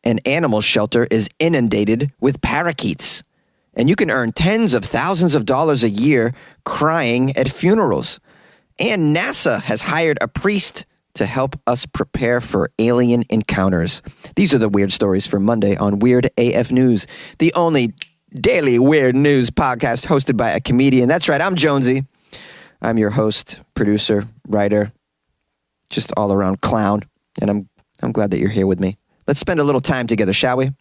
An animal shelter is inundated with parakeets, and you can earn tens of thousands of dollars a year crying at funerals. And NASA has hired a priest to help us prepare for alien encounters. These are the weird stories for Monday on Weird AF News, the only daily weird news podcast hosted by a comedian. That's right, I'm Jonesy. I'm your host, producer, writer, just all-around clown, and I'm glad that you're here with me. Let's spend a little time together, shall we?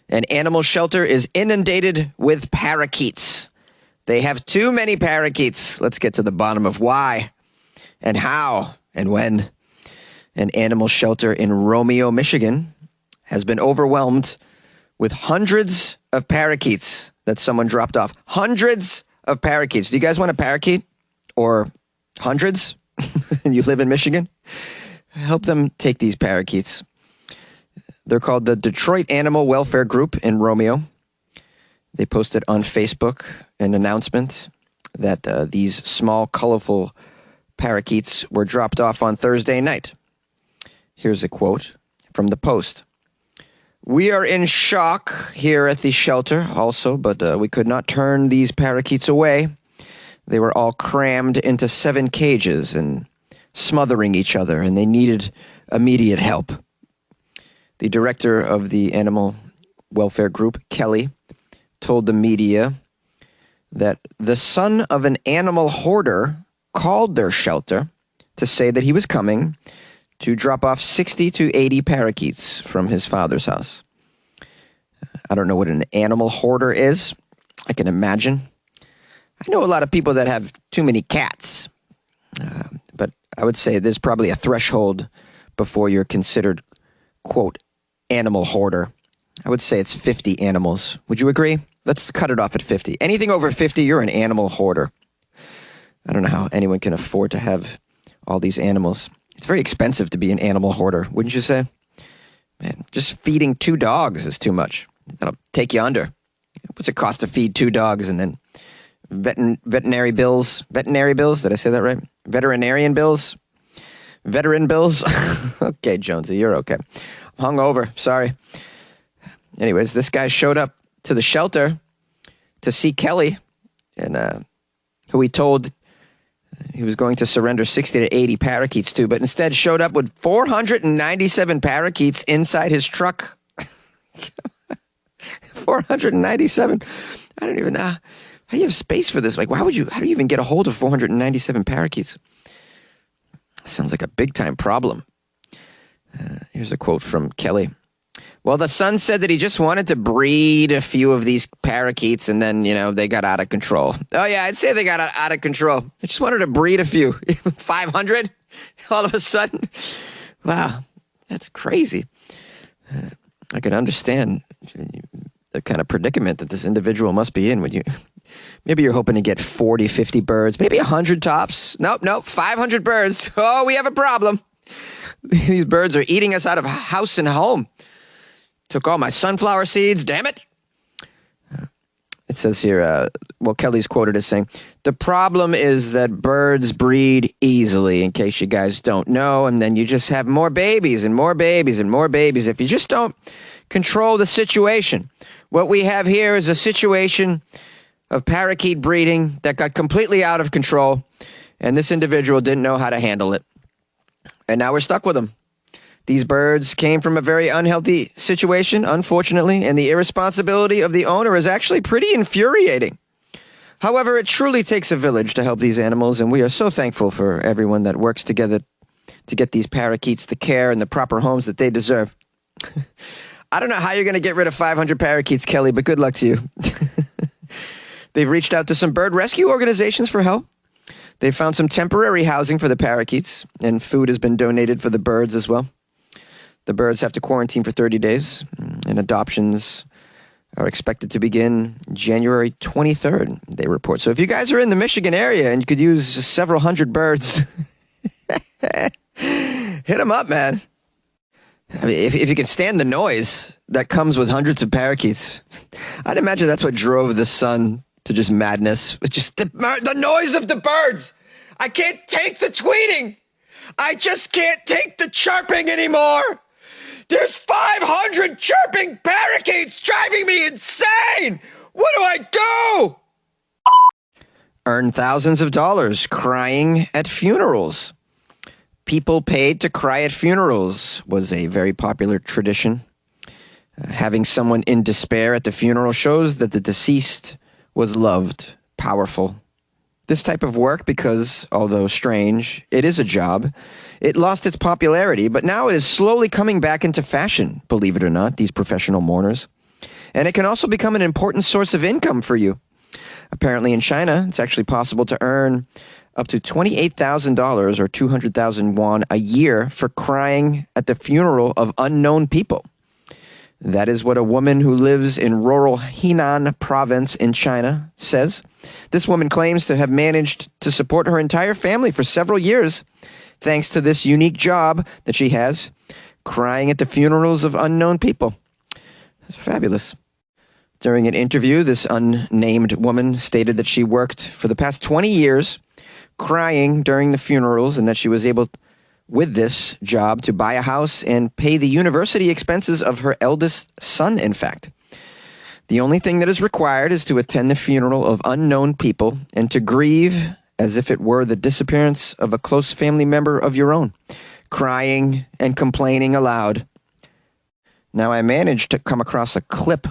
An animal shelter is inundated with parakeets. They have too many parakeets. Let's get to the bottom of why and how and when. An animal shelter in Romeo, Michigan has been overwhelmed with hundreds of parakeets that someone dropped off. Hundreds of parakeets. Do you guys want a parakeet? Or hundreds? And you live in Michigan? Help them take these parakeets. They're called the Detroit Animal Welfare Group in Romeo. They posted on Facebook an announcement that these small, colorful parakeets were dropped off on Thursday night. Here's a quote from the post. "We are in shock here at the shelter also, but we could not turn these parakeets away. They were all crammed into 7 cages and smothering each other, and they needed immediate help." The director of the animal welfare group, Kelly, told the media that the son of an animal hoarder called their shelter to say that he was coming to drop off 60 to 80 parakeets from his father's house. I don't know what an animal hoarder is. I can imagine. I know a lot of people that have too many cats, but I would say there's probably a threshold before you're considered, quote, animal hoarder. I would say it's 50 animals. Would you agree? Let's cut it off at 50. Anything over 50, you're an animal hoarder. I don't know how anyone can afford to have all these animals. It's very expensive to be an animal hoarder, wouldn't you say? Man, just feeding 2 dogs is too much. That'll take you under. What's it cost to feed 2 dogs and then veterinary bills? Veterinary bills? Did I say that right? Veterinarian bills? Veteran bills? Okay, Jonesy, you're okay. I'm hungover. Sorry. Anyways, this guy showed up to the shelter to see Kelly, and who he told he was going to surrender 60 to 80 parakeets to, but instead showed up with 497 parakeets inside his truck. 497. I don't even know. How do you have space for this? Like, how do you even get a hold of 497 parakeets? Sounds like a big-time problem. Here's a quote from Kelly. "Well, the son said that he just wanted to breed a few of these parakeets, and then, they got out of control." Oh, yeah, I'd say they got out of control. I just wanted to breed a few. 500 all of a sudden. Wow, that's crazy. I can understand the kind of predicament that this individual must be in. Maybe you're hoping to get 40, 50 birds, maybe 100 tops. Nope, 500 birds. Oh, we have a problem. These birds are eating us out of house and home. Took all my sunflower seeds, damn it. It says here, Kelly's quoted as saying, "The problem is that birds breed easily, in case you guys don't know, and then you just have more babies and more babies and more babies if you just don't control the situation. What we have here is a situation of parakeet breeding that got completely out of control, and this individual didn't know how to handle it. And now we're stuck with them. These birds came from a very unhealthy situation, unfortunately, and the irresponsibility of the owner is actually pretty infuriating. However, it truly takes a village to help these animals, and we are so thankful for everyone that works together to get these parakeets the care and the proper homes that they deserve." I don't know how you're going to get rid of 500 parakeets, Kelly, but good luck to you. They've reached out to some bird rescue organizations for help. They found some temporary housing for the parakeets, and food has been donated for the birds as well. The birds have to quarantine for 30 days, and adoptions are expected to begin January 23rd, they report. So if you guys are in the Michigan area and you could use several hundred birds, hit them up, man. I mean, if you can stand the noise that comes with hundreds of parakeets, I'd imagine that's what drove the son to just madness. It's just the noise of the birds. I can't take the tweeting. I just can't take the chirping anymore. There's 500 chirping parakeets driving me insane. What do I do? Earn thousands of dollars crying at funerals. People paid to cry at funerals was a very popular tradition. Having someone in despair at the funeral shows that the deceased was loved, powerful. This type of work, because, although strange, it is a job, it lost its popularity, but now it is slowly coming back into fashion, believe it or not, these professional mourners. And it can also become an important source of income for you. Apparently in China, it's actually possible to earn up to $28,000 or 200,000 won a year for crying at the funeral of unknown people. That is what a woman who lives in rural Henan province in China says. This woman claims to have managed to support her entire family for several years, thanks to this unique job that she has, crying at the funerals of unknown people. It's fabulous. During an interview, this unnamed woman stated that she worked for the past 20 years crying during the funerals and that she was able, with this job, to buy a house and pay the university expenses of her eldest son, in fact. The only thing that is required is to attend the funeral of unknown people and to grieve as if it were the disappearance of a close family member of your own, crying and complaining aloud. Now, I managed to come across a clip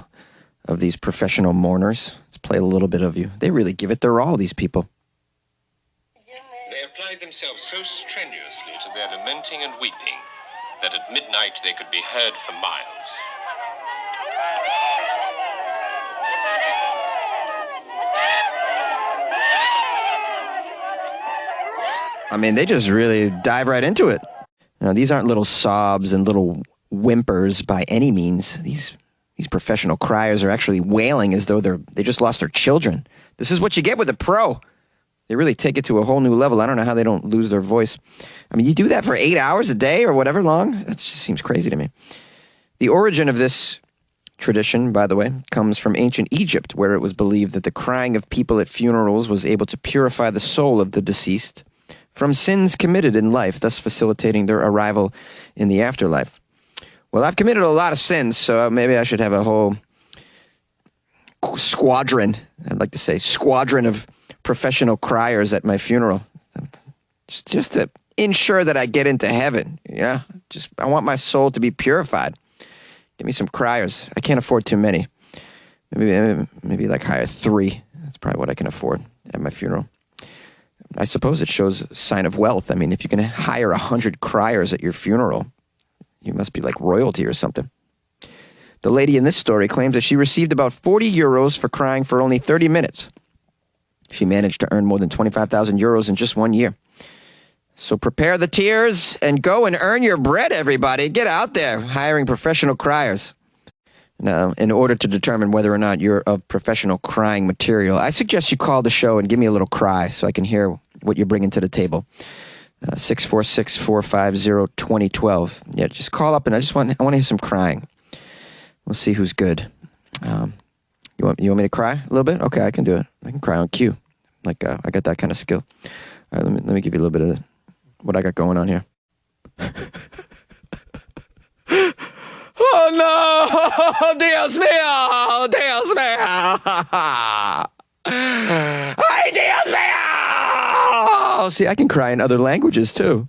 of these professional mourners. Let's play a little bit of you. They really give it their all, these people. They applied themselves so strenuously to their lamenting and weeping that at midnight they could be heard for miles. I mean, they just really dive right into it. Now, these aren't little sobs and little whimpers by any means. These professional criers are actually wailing as though they just lost their children. This is what you get with a pro. They really take it to a whole new level. I don't know how they don't lose their voice. I mean, you do that for 8 hours a day or whatever long? That just seems crazy to me. The origin of this tradition, by the way, comes from ancient Egypt, where it was believed that the crying of people at funerals was able to purify the soul of the deceased from sins committed in life, thus facilitating their arrival in the afterlife. Well, I've committed a lot of sins, so maybe I should have a whole squadron, I'd like to say, squadron of professional criers at my funeral. Just to ensure that I get into heaven, I want my soul to be purified. Give me some criers. I can't afford too many. Maybe like hire 3. That's probably what I can afford at my funeral. I suppose it shows a sign of wealth. I mean, if you can hire 100 criers at your funeral, you must be like royalty or something. The lady in this story claims that she received about 40 euros for crying for only 30 minutes. She managed to earn more than 25,000 euros in just 1 year. So prepare the tears and go and earn your bread, everybody. Get out there hiring professional criers. Now, in order to determine whether or not you're of professional crying material, I suggest you call the show and give me a little cry so I can hear what you're bringing to the table. 646-450-2012. Yeah, just call up and I want to hear some crying. We'll see who's good. You want me to cry a little bit? Okay, I can do it. I can cry on cue. I got that kind of skill. All right, let me give you a little bit of what I got going on here. Oh no! Dios mío! Dios mío! Ay, Dios mío! See, I can cry in other languages too.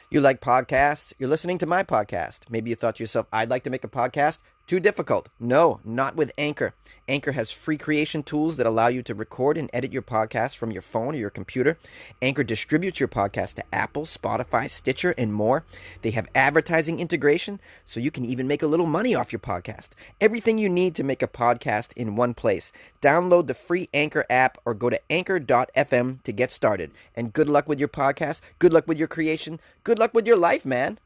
You like podcasts? You're listening to my podcast. Maybe you thought to yourself, I'd like to make a podcast. Too difficult. No, not with Anchor. Anchor has free creation tools that allow you to record and edit your podcast from your phone or your computer. Anchor distributes your podcast to Apple, Spotify, Stitcher, and more. They have advertising integration, so you can even make a little money off your podcast. Everything you need to make a podcast in one place. Download the free Anchor app or go to anchor.fm to get started. And good luck with your podcast. Good luck with your creation. Good luck with your life, man.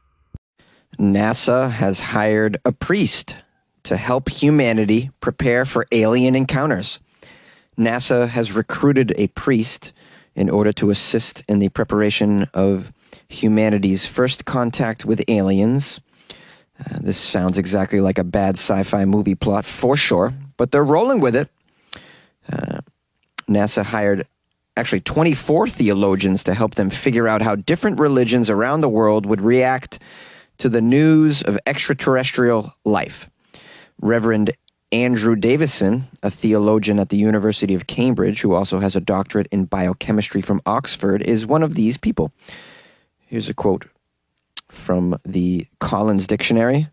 NASA has hired a priest to help humanity prepare for alien encounters. NASA has recruited a priest in order to assist in the preparation of humanity's first contact with aliens. This sounds exactly like a bad sci-fi movie plot for sure, but they're rolling with it. NASA hired actually 24 theologians to help them figure out how different religions around the world would react to the news of extraterrestrial life. Reverend Andrew Davison, a theologian at the University of Cambridge, who also has a doctorate in biochemistry from Oxford, is one of these people. Here's a quote from the Collins Dictionary,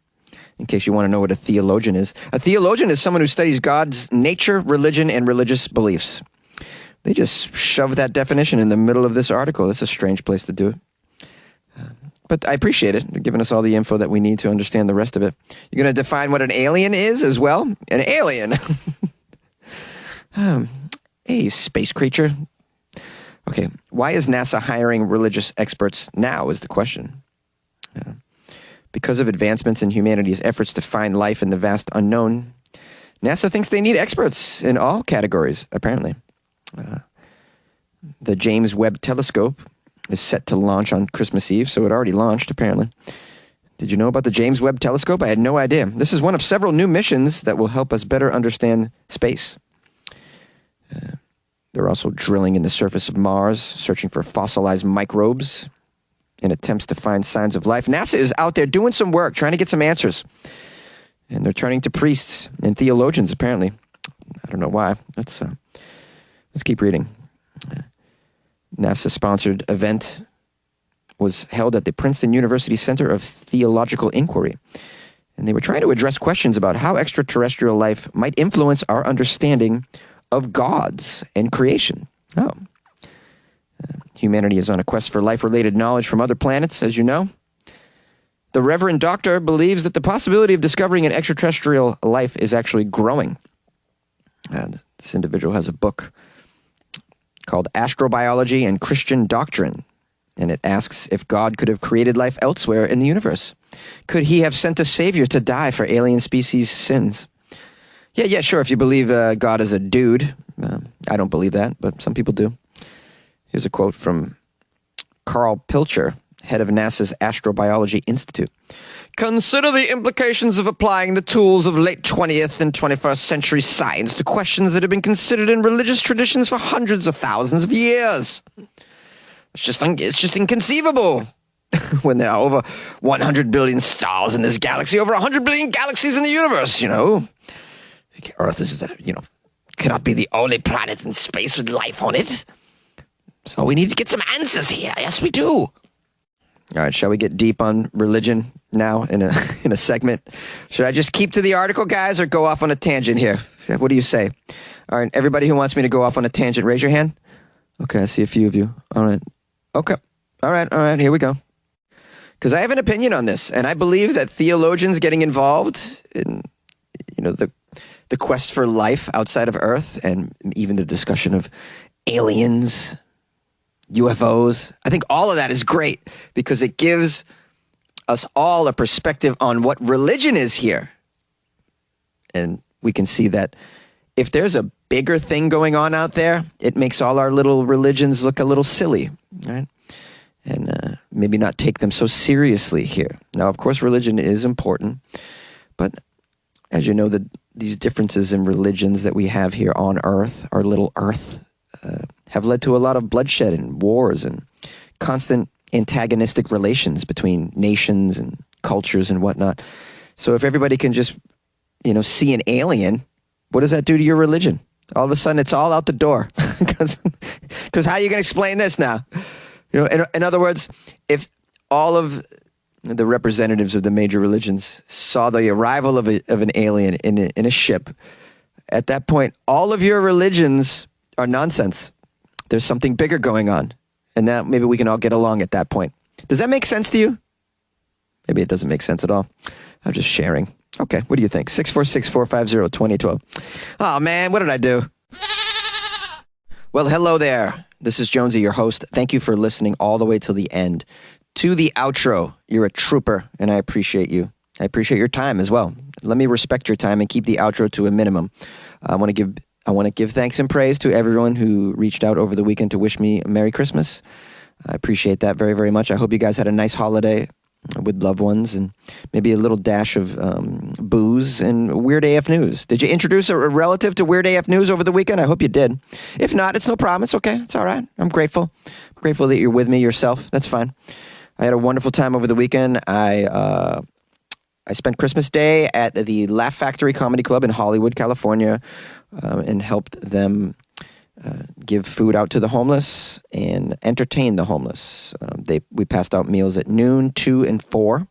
in case you want to know what a theologian is. A theologian is someone who studies God's nature, religion, and religious beliefs. They just shoved that definition in the middle of this article. That's a strange place to do it. But I appreciate it. They're giving us all the info that we need to understand the rest of it. You're going to define what an alien is as well? An alien. A space creature. Okay, why is NASA hiring religious experts now is the question. Because of advancements in humanity's efforts to find life in the vast unknown, NASA thinks they need experts in all categories, apparently. The James Webb Telescope is set to launch on Christmas Eve, so it already launched, apparently. Did you know about the James Webb Telescope? I had no idea. This is one of several new missions that will help us better understand space. They're also drilling in the surface of Mars, searching for fossilized microbes in attempts to find signs of life. NASA is out there doing some work, trying to get some answers. And they're turning to priests and theologians, apparently. I don't know why. Let's keep reading. NASA-sponsored event was held at the Princeton University Center of Theological Inquiry. And they were trying to address questions about how extraterrestrial life might influence our understanding of gods and creation. Humanity is on a quest for life-related knowledge from other planets, as you know. The Reverend Doctor believes that the possibility of discovering an extraterrestrial life is actually growing. This individual has a book called Astrobiology and Christian Doctrine, and it asks if God could have created life elsewhere in the universe. Could he have sent a savior to die for alien species' sins? Yeah, sure, if you believe God is a dude. I don't believe that, but some people do. Here's a quote from Carl Pilcher, head of NASA's Astrobiology Institute. Consider the implications of applying the tools of late 20th and 21st century science to questions that have been considered in religious traditions for hundreds of thousands of years. It's just inconceivable. When there are over 100 billion stars in this galaxy, over 100 billion galaxies in the universe, Earth is, cannot be the only planet in space with life on it. So we need to get some answers here. Yes, we do. All right, shall we get deep on religion now in a segment? Should I just keep to the article, guys, or go off on a tangent here? What do you say? All right, everybody who wants me to go off on a tangent, raise your hand. Okay, I see a few of you. All right. Okay. All right, here we go. Because I have an opinion on this, and I believe that theologians getting involved in, the quest for life outside of Earth, and even the discussion of aliens, UFOs, I think all of that is great because it gives us all a perspective on what religion is here. And we can see that if there's a bigger thing going on out there, it makes all our little religions look a little silly, right? And maybe not take them so seriously here. Now, of course, religion is important, but as you know, these differences in religions that we have here on Earth, our little Earth, have led to a lot of bloodshed and wars and constant antagonistic relations between nations and cultures and whatnot. So if everybody can just, see an alien, what does that do to your religion? All of a sudden, it's all out the door. Because how are you going to explain this now? In other words, if all of the representatives of the major religions saw the arrival of an alien in a ship, at that point, all of your religions are nonsense. There's something bigger going on. And now maybe we can all get along at that point. Does that make sense to you? Maybe it doesn't make sense at all. I'm just sharing. Okay, what do you think? 646-450-2012. Oh, man, what did I do? Well, hello there. This is Jonesy, your host. Thank you for listening all the way till the end. To the outro, you're a trooper, and I appreciate you. I appreciate your time as well. Let me respect your time and keep the outro to a minimum. I want to give thanks and praise to everyone who reached out over the weekend to wish me a Merry Christmas. I appreciate that very, very much. I hope you guys had a nice holiday. with loved ones, and maybe a little dash of booze and Weird AF News. Did you introduce a relative to Weird AF News over the weekend? I hope you did. If not, it's no problem. It's okay. It's all right. I'm grateful. I'm grateful that you're with me yourself. That's fine. I had a wonderful time over the weekend. I spent Christmas Day at the Laugh Factory Comedy Club in Hollywood, California, and helped them give food out to the homeless and entertain the homeless. We passed out meals at noon, 2, and 4.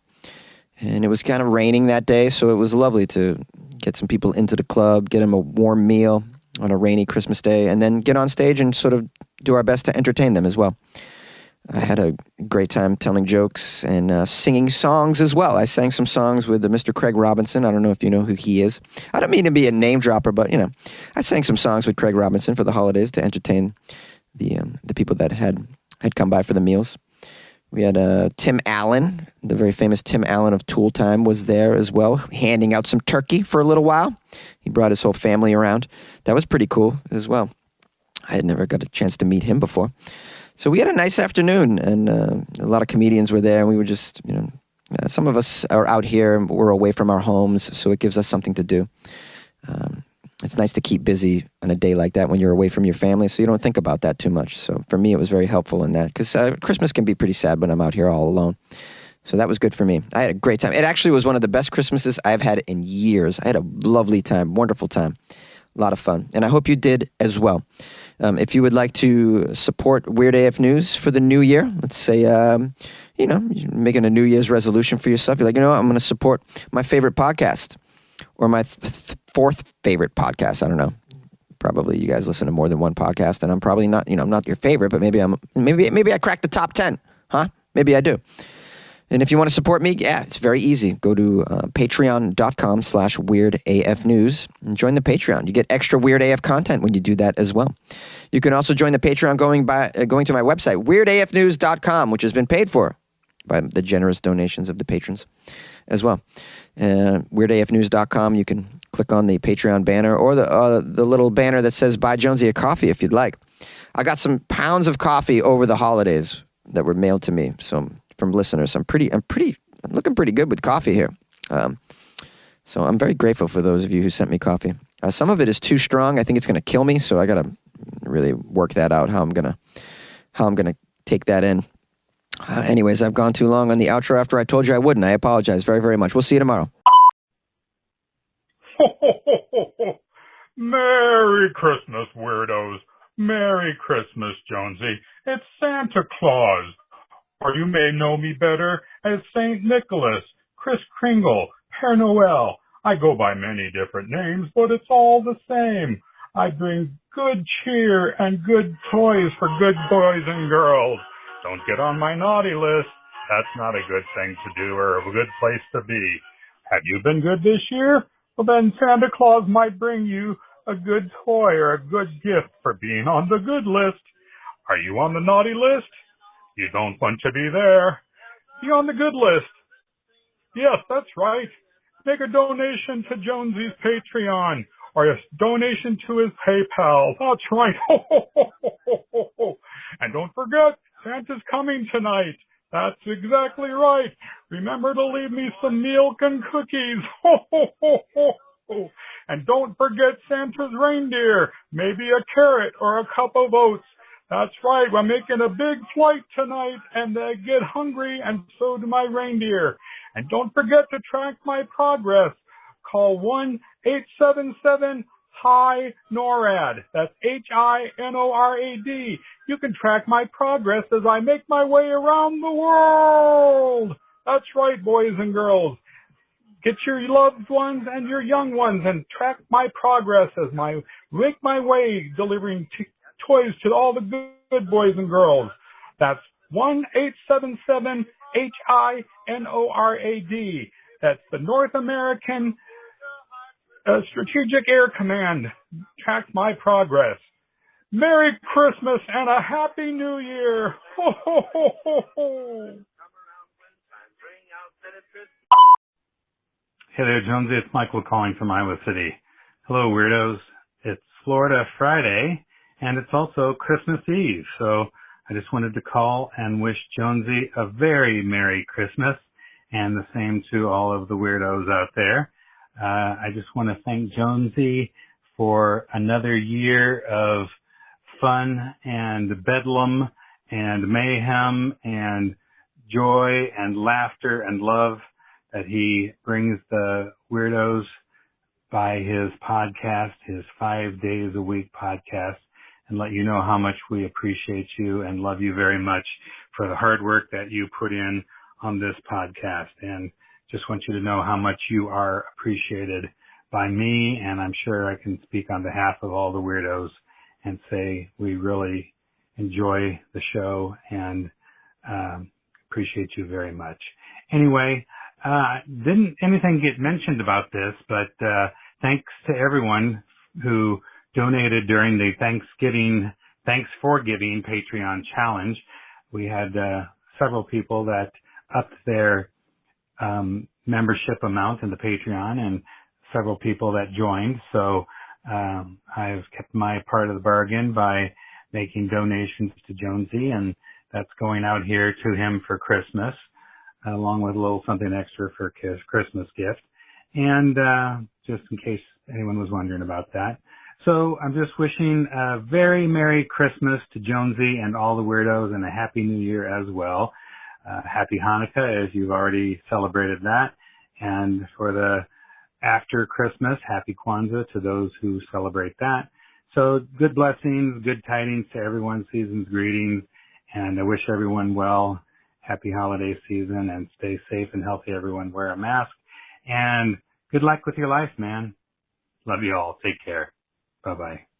And it was kind of raining that day, so it was lovely to get some people into the club, get them a warm meal on a rainy Christmas day, and then get on stage and sort of do our best to entertain them as well. I had a great time telling jokes and singing songs as well. I sang some songs with Mr. Craig Robinson. I don't know if you know who he is. I don't mean to be a name dropper, but, I sang some songs with Craig Robinson for the holidays to entertain the people that had come by for the meals. We had Tim Allen, the very famous Tim Allen of Tool Time, was there as well, handing out some turkey for a little while. He brought his whole family around. That was pretty cool as well. I had never got a chance to meet him before. So we had a nice afternoon, and a lot of comedians were there, and we were just, some of us are out here, and we're away from our homes, so it gives us something to do. It's nice to keep busy on a day like that when you're away from your family, so you don't think about that too much. So for me, it was very helpful in that, because Christmas can be pretty sad when I'm out here all alone. So that was good for me. I had a great time. It actually was one of the best Christmases I've had in years. I had a lovely time, wonderful time. A lot of fun. And I hope you did as well. If you would like to support Weird AF News for the new year, let's say, you're making a New Year's resolution for yourself. You're like, I'm going to support my favorite podcast or my fourth favorite podcast. I don't know. Probably you guys listen to more than one podcast, and I'm probably not, I'm not your favorite, but maybe I cracked the top 10, huh? Maybe I do. And if you want to support me, it's very easy. Go to patreon.com/weirdafnews and join the Patreon. You get extra Weird AF content when you do that as well. You can also join the Patreon going to my website, weirdafnews.com, which has been paid for by the generous donations of the patrons as well. Weirdafnews.com, you can click on the Patreon banner or the little banner that says Buy Jonesy a coffee if you'd like. I got some pounds of coffee over the holidays that were mailed to me, so from listeners. I'm looking pretty good with coffee here. So I'm very grateful for those of you who sent me coffee. Some of it is too strong. I think it's going to kill me, so I got to really work that out, how I'm going to take that in. Anyways, I've gone too long on the outro after I told you I wouldn't. I apologize very, very much. We'll see you tomorrow. Merry Christmas, weirdos. Merry Christmas, Jonesy. It's Santa Claus. Or you may know me better as St. Nicholas, Kris Kringle, Père Noël. I go by many different names, but it's all the same. I bring good cheer and good toys for good boys and girls. Don't get on my naughty list. That's not a good thing to do or a good place to be. Have you been good this year? Well, then Santa Claus might bring you a good toy or a good gift for being on the good list. Are you on the naughty list? You don't want to be there. Be on the good list. Yes, that's right. Make a donation to Jonesy's Patreon or a donation to his PayPal. That's right. And don't forget, Santa's coming tonight. That's exactly right. Remember to leave me some milk and cookies. And don't forget Santa's reindeer. Maybe a carrot or a cup of oats. That's right. We're making a big flight tonight, and they get hungry, and so do my reindeer. And don't forget to track my progress. Call 1-877-HI-NORAD. That's HINORAD. You can track my progress as I make my way around the world. That's right, boys and girls. Get your loved ones and your young ones and track my progress as I make my way delivering toys to all the good boys and girls. That's 1-877-HINORAD. That's the North American Strategic Air Command. Track my progress. Merry Christmas and a Happy New Year. Ho, ho, ho, ho, ho. Hey there, Jonesy. It's Michael calling from Iowa City. Hello, weirdos. It's Florida Friday, and it's also Christmas Eve. So I just wanted to call and wish Jonesy a very Merry Christmas and the same to all of the weirdos out there. I just want to thank Jonesy for another year of fun and bedlam and mayhem and joy and laughter and love that he brings the weirdos by his podcast, his 5 days a week podcast, and let you know how much we appreciate you and love you very much for the hard work that you put in on this podcast. And just want you to know how much you are appreciated by me, and I'm sure I can speak on behalf of all the weirdos and say we really enjoy the show and appreciate you very much. Anyway, didn't anything get mentioned about this, but thanks to everyone who donated during the Thanks for Giving Patreon challenge. We had several people that upped their membership amount in the Patreon and several people that joined. So I've kept my part of the bargain by making donations to Jonesy, and that's going out here to him for Christmas, along with a little something extra for his Christmas gift. And just in case anyone was wondering about that. So I'm just wishing a very Merry Christmas to Jonesy and all the weirdos, and a Happy New Year as well. Happy Hanukkah, as you've already celebrated that. And for the after Christmas, Happy Kwanzaa to those who celebrate that. So good blessings, good tidings to everyone, season's greetings, and I wish everyone well. Happy holiday season, and stay safe and healthy, everyone. Wear a mask, and good luck with your life, man. Love you all. Take care. Bye-bye.